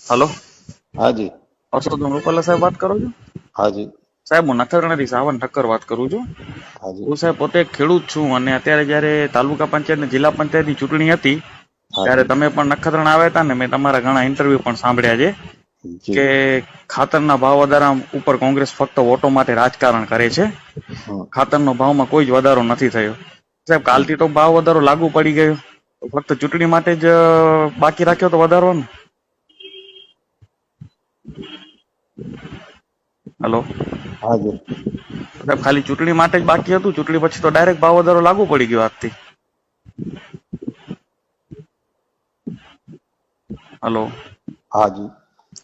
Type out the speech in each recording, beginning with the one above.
Hello, हाँ जी। અશોકભાઈ રૂપાલા સાહેબ વાત કરો છો? हाँ जी। સાહેબ હું નખત્રાણાથી સાવન ઠક્કર વાત કરું છું. हाँ जी। હું સાહેબ પોતે એક ખેડૂત છું અને અત્યારે જયારે તાલુકા પંચાયત ને જિલ્લા પંચાયતની ચૂંટણી હતી हाँ ત્યારે जी। તમે પણ નખત્રાણા આવ્યા હતા ને મેં તમારા ઘણા ઇન્ટરવ્યુ પણ સાંભળ્યા છે जी। કે ખાતરના ભાવ વધારા ઉપર કોંગ્રેસ ફક્ત વોટો માટે રાજકારણ કરે છે. हाँ। ખાતરનો ભાવમાં કોઈ જ વધારો નથી થયો. સાહેબ हाँ। કાલથી તો ભાવ વધારો લાગુ પડી ગયો, તો ફક્ત ચૂંટણી માટે જ બાકી રાખ્યો તો વધારો ને? હલો हाँ जी। સાહેબ, ખાલી ચૂંટણી માટે જ બાકી હતું, ચૂંટણી પછી તો ડાયરેક્ટ ભાવ વધારો લાગુ પડી ગયો આજથી. હલો हाँ जी।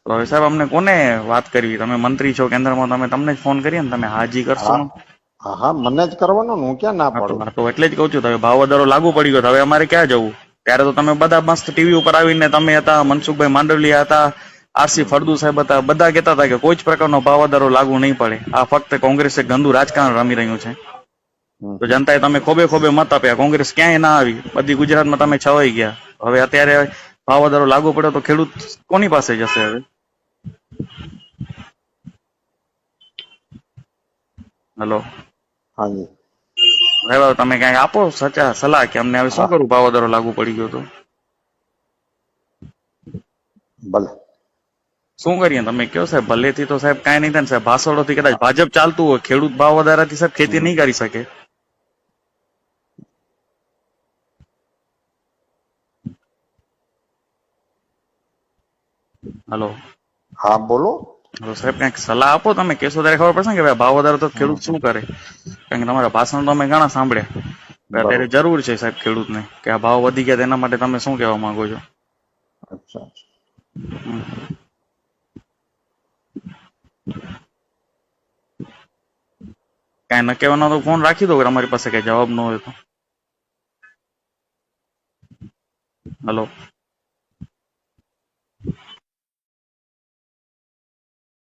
તો હવે સાહેબ અમને કોને વાત કરવી? તમે મંત્રી છો કેન્દ્રમાં, તમને જ ફોન કરીએ ને, તમે હાજી કરશો हाँ। ને? हाँ हाँ મને જ કરવાનો ને, હું ક્યાં ના પાડું. હા તો એટલે જ કહું છું, હવે ભાવ વધારો લાગુ પડી ગયો, તો હવે અમારે ક્યાં જવું? ત્યારે તો તમે બધા મસ્ત ટીવી ઉપર આવીને, તમે હતા, મનસુખભાઈ માંડલિયા હતા, આરસી ફળદુ સાહેબ હતા, બધા કહેતા હતા કે કોઈ જ પ્રકારનો ભાવ વધારો લાગુ નહીં પડે. આ ફક્ત કોંગ્રેસે ગંદુ રાજકારણ રમી રહ્યું છે. તો જનતાએ તમે ખોબે ખોબે મત આપ્યા, કોંગ્રેસ ક્યાંય ના આવી, બધી ગુજરાતમાં તમે છવાઈ ગયા. હવે અત્યારે ભાવ વધારો લાગુ પડ્યો તો ખેડૂત કોની પાસે જશે હવે? હલો हाँ जी। હવે તમે કઈ આપો સચા સલાહ કે અમને હવે શું हाँ કરું, ભાવ વધારો લાગુ પડી ગયો તો ભલે. શું કરીએ? તમે કયો સાહેબ, ભલેથી તો સાહેબ કાંઈ નહીં થાય ને સાહેબ, ભાષણોથી કદાચ ભાજપ ચાલતું હોય, ખેડૂત ભાવ વધારાથી સાહેબ ખેતી નહીં કરી શકે. હલો હા બોલો. તો સાહેબ કઈક સલાહ આપો, તમે કહેશો ત્યારે ખબર પડશે ને કે ભાઈ ભાવ વધારો તો ખેડૂત શું કરે. કારણ કે તમારા ભાષણ તો અમે ઘણા સાંભળ્યા, અત્યારે બરોબર. જરૂર છે સાહેબ ખેડૂતને કે આ ભાવ વધી ગયા તેના માટે તમે શું કહેવા માંગો છો? અચ્છા. કાંઈ ન કહેવાનો તો ફોન રાખી દો, અમારી પાસે કઈ જવાબ ન હોય તો. હલો